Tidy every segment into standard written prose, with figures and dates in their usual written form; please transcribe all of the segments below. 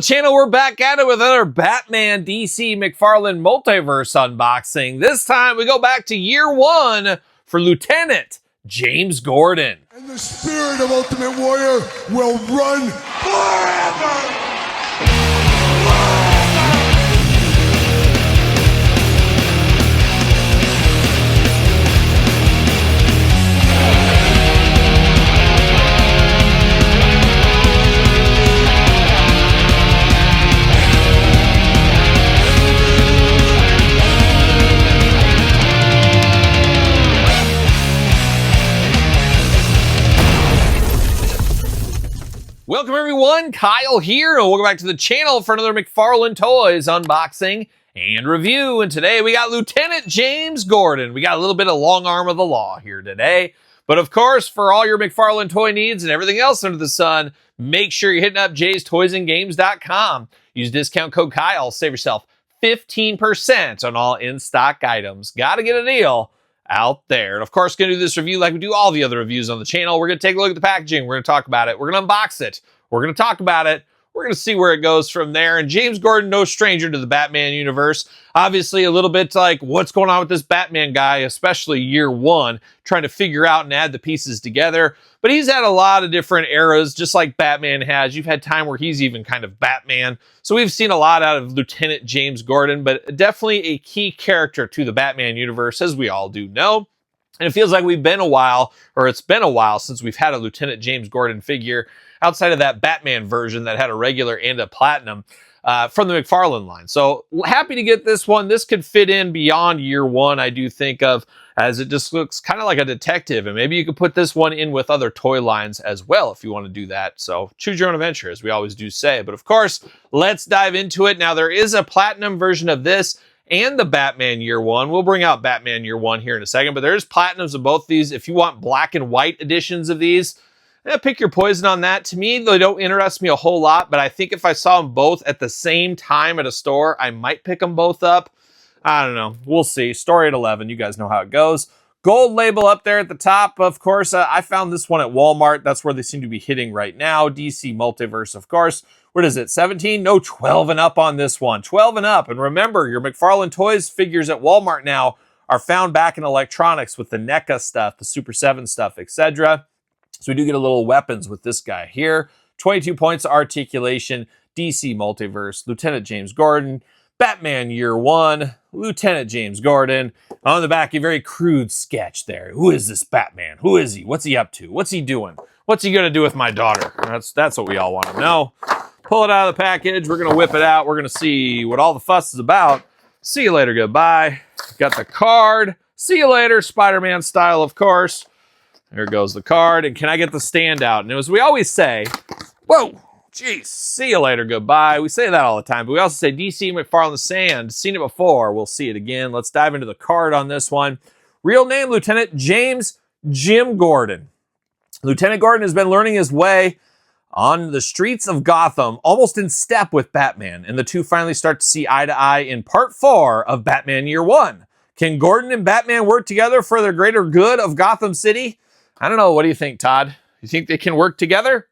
the channel? We're back at it with another Batman DC McFarlane multiverse unboxing. This time we go back to year one for Lieutenant James Gordon. And the spirit of Ultimate Warrior will run forever! Welcome everyone, Kyle here, and welcome back to the channel for another McFarlane Toys unboxing and review. And today we got Lieutenant James Gordon. We got a little bit of long arm of the law here today. But of course, for all your McFarlane toy needs and everything else under the sun, make sure you're hitting up jaystoysandgames.com. Use discount code Kyle, save yourself 15% on all in-stock items. Gotta get a deal out there. And of course, going to do this review like we do all the other reviews on the channel. We're going to take a look at the packaging. We're going to talk about it. We're going to unbox it. We're going to talk about it. We're going to see where it goes from there. And James Gordon, no stranger to the Batman universe. Obviously, a little bit like what's going on with this Batman guy, especially year one, trying to figure out and add the pieces together. But he's had a lot of different eras, just like Batman has. You've had time where he's even kind of Batman. So we've seen a lot out of Lieutenant James Gordon, but definitely a key character to the Batman universe, as we all do know. And it feels like it's been a while since we've had a Lieutenant James Gordon figure outside of that Batman version that had a regular and a platinum from the McFarlane line. So happy to get this one. This could fit in beyond year one, I do think of, as it just looks kind of like a detective. And maybe you could put this one in with other toy lines as well if you want to do that. So choose your own adventure, as we always do say. But of course, let's dive into it. Now, there is a platinum version of this and the Batman Year One. We'll bring out Batman Year One here in a second, but there's platinums of both these. If you want black and white editions of these, pick your poison on that. To me, they don't interest me a whole lot, but I think if I saw them both at the same time at a store, I might pick them both up. I don't know. We'll see. Story at 11. You guys know how it goes. Gold label up there at the top. Of course, I found this one at Walmart. That's where they seem to be hitting right now. DC Multiverse, of course. What is it, 17? No, 12 and up on this one. 12 and up. And remember, your McFarlane Toys figures at Walmart now are found back in electronics with the NECA stuff, the Super 7 stuff, etc. So we do get a little weapons with this guy here. 22 points of articulation, DC Multiverse, Lieutenant James Gordon, Batman Year One, Lieutenant James Gordon. On the back, a very crude sketch there. Who is this Batman? Who is he? What's he up to? What's he doing? What's he going to do with my daughter? That's what we all want to know. Pull it out of the package. We're going to whip it out. We're going to see what all the fuss is about. See you later. Goodbye. Got the card. See you later. Spider-Man style, of course. There goes the card. And can I get the stand out? And as we always say, whoa, geez, see you later. Goodbye. We say that all the time, but we also say DC McFarlane Sand. Seen it before. We'll see it again. Let's dive into the card on this one. Real name, Lieutenant James Jim Gordon. Lieutenant Gordon has been learning his way on the streets of Gotham, almost in step with Batman, and the two finally start to see eye to eye in part 4 of Batman Year One. Can Gordon and Batman work together for the greater good of Gotham City? I don't know. What do you think, Todd? You think they can work together?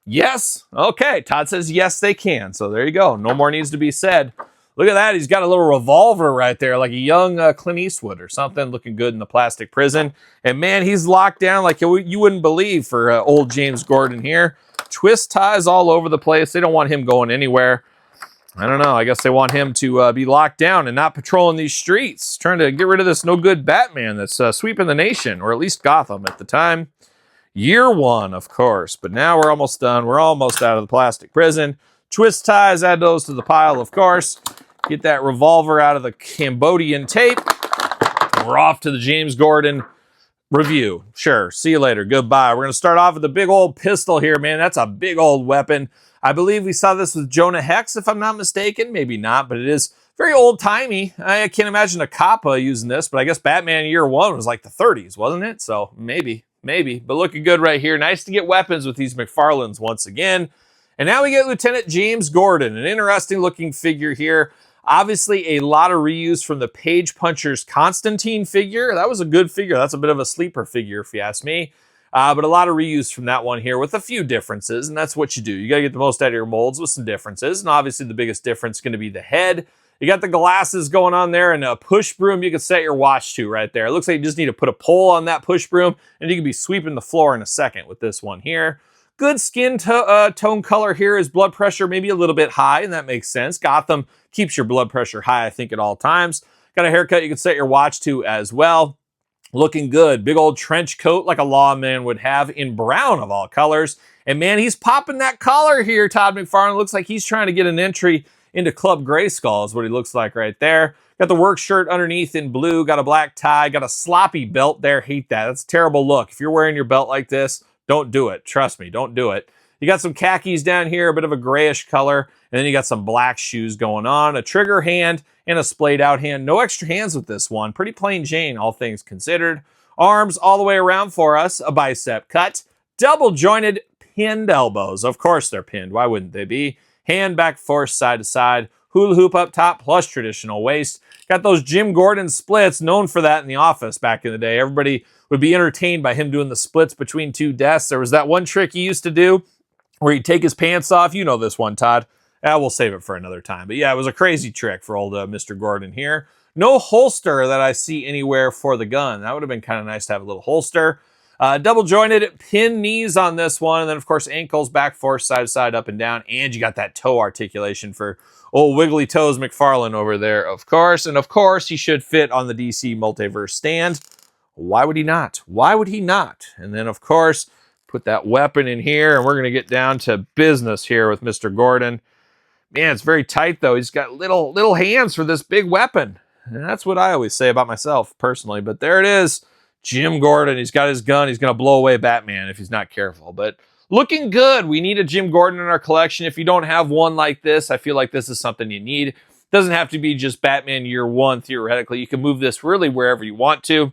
Yes? Okay, Todd says yes, they can. So there you go. No more needs to be said. Look at that. He's got a little revolver right there, like a young Clint Eastwood or something, looking good in the plastic prison. And man, he's locked down like you wouldn't believe for old James Gordon here. Twist ties all over the place. They don't want him going anywhere. I don't know. I guess they want him to be locked down and not patrolling these streets, trying to get rid of this no-good Batman that's sweeping the nation, or at least Gotham at the time. Year One, of course. But now we're almost done. We're almost out of the plastic prison. Twist ties, add those to the pile, of course. Get that revolver out of the Cambodian tape. We're off to the James Gordon review. Sure. See you later. Goodbye. We're going to start off with the big old pistol here, man. That's a big old weapon. I believe we saw this with Jonah Hex, if I'm not mistaken. Maybe not, but it is very old-timey. I can't imagine a coppa using this, but I guess Batman Year One was like the 30s, wasn't it? So maybe. But looking good right here. Nice to get weapons with these McFarlanes once again. And now we get Lieutenant James Gordon, an interesting-looking figure here. Obviously, a lot of reuse from the Page Puncher's Constantine figure. That was a good figure. That's a bit of a sleeper figure, if you ask me. But a lot of reuse from that one here with a few differences, and that's what you do. You got to get the most out of your molds with some differences, and obviously the biggest difference is going to be the head. You got the glasses going on there and a push broom you can set your watch to right there. It looks like you just need to put a pole on that push broom, and you can be sweeping the floor in a second with this one here. Good skin tone color here. His blood pressure maybe a little bit high, and that makes sense. Gotham keeps your blood pressure high, I think, at all times. Got a haircut you can set your watch to as well. Looking good. Big old trench coat like a lawman would have in brown of all colors. And man, he's popping that collar here, Todd McFarlane. Looks like he's trying to get an entry into Club Grayskull is what he looks like right there. Got the work shirt underneath in blue. Got a black tie. Got a sloppy belt there. Hate that. That's a terrible look. If you're wearing your belt like this, don't do it. Trust me, don't do it. You got some khakis down here, a bit of a grayish color. And then you got some black shoes going on, a trigger hand and a splayed out hand. No extra hands with this one. Pretty plain Jane, all things considered. Arms all the way around for us, a bicep cut. Double jointed pinned elbows. Of course they're pinned. Why wouldn't they be? Hand back force side to side. Hula hoop up top plus traditional waist. Got those Jim Gordon splits, known for that in the office back in the day. Everybody would be entertained by him doing the splits between two desks. There was that one trick he used to do where he'd take his pants off. You know this one, Todd. We'll save it for another time. But yeah, it was a crazy trick for old Mr. Gordon here. No holster that I see anywhere for the gun. That would have been kind of nice to have a little holster. Double jointed pin knees on this one. And then, of course, ankles, back force, side to side, up and down. And you got that toe articulation for old Wiggly Toes McFarlane over there, of course. And, of course, he should fit on the DC Multiverse stand. Why would he not? Why would he not? And then, of course, put that weapon in here. And we're going to get down to business here with Mr. Gordon. Man, it's very tight, though. He's got little hands for this big weapon. And that's what I always say about myself, personally. But there it is. Jim Gordon. He's got his gun. He's going to blow away Batman if he's not careful. But looking good. We need a Jim Gordon in our collection. If you don't have one like this, I feel like this is something you need. It doesn't have to be just Batman Year One, theoretically. You can move this really wherever you want to.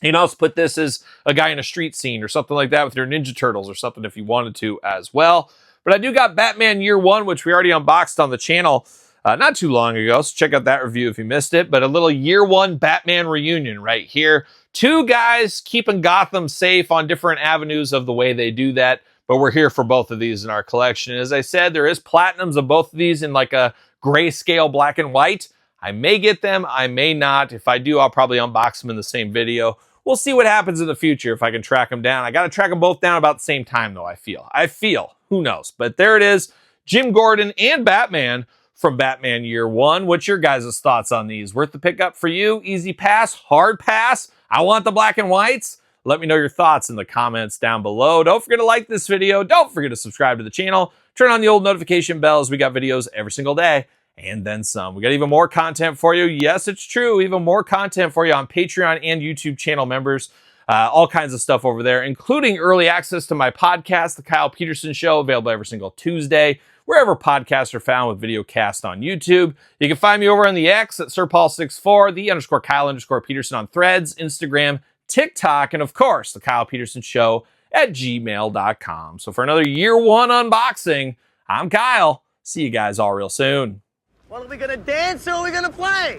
You can also put this as a guy in a street scene or something like that with your Ninja Turtles or something if you wanted to as well. But I do got Batman Year One, which we already unboxed on the channel not too long ago. So check out that review if you missed it. But a little Year One Batman reunion right here. Two guys keeping Gotham safe on different avenues of the way they do that. But we're here for both of these in our collection. As I said, there is platinums of both of these in like a grayscale black and white. I may get them. I may not. If I do, I'll probably unbox them in the same video. We'll see what happens in the future if I can track them down. I got to track them both down about the same time, though, I feel. Who knows? But there it is. Jim Gordon and Batman from Batman Year One. What's your guys' thoughts on these? Worth the pickup for you? Easy pass? Hard pass? I want the black and whites? Let me know your thoughts in the comments down below. Don't forget to like this video. Don't forget to subscribe to the channel. Turn on the old notification bells. We got videos every single day. And then some. We got even more content for you. Yes, it's true. Even more content for you on Patreon and YouTube channel members. All kinds of stuff over there, including early access to my podcast, The Kyle Peterson Show, available every single Tuesday, wherever podcasts are found with video cast on YouTube. You can find me over on the X at SirPaul64, _Kyle_Peterson on Threads, Instagram, TikTok, and of course, The Kyle Peterson Show at gmail.com. So for another Year One unboxing, I'm Kyle. See you guys all real soon. Well, are we gonna dance or are we gonna play?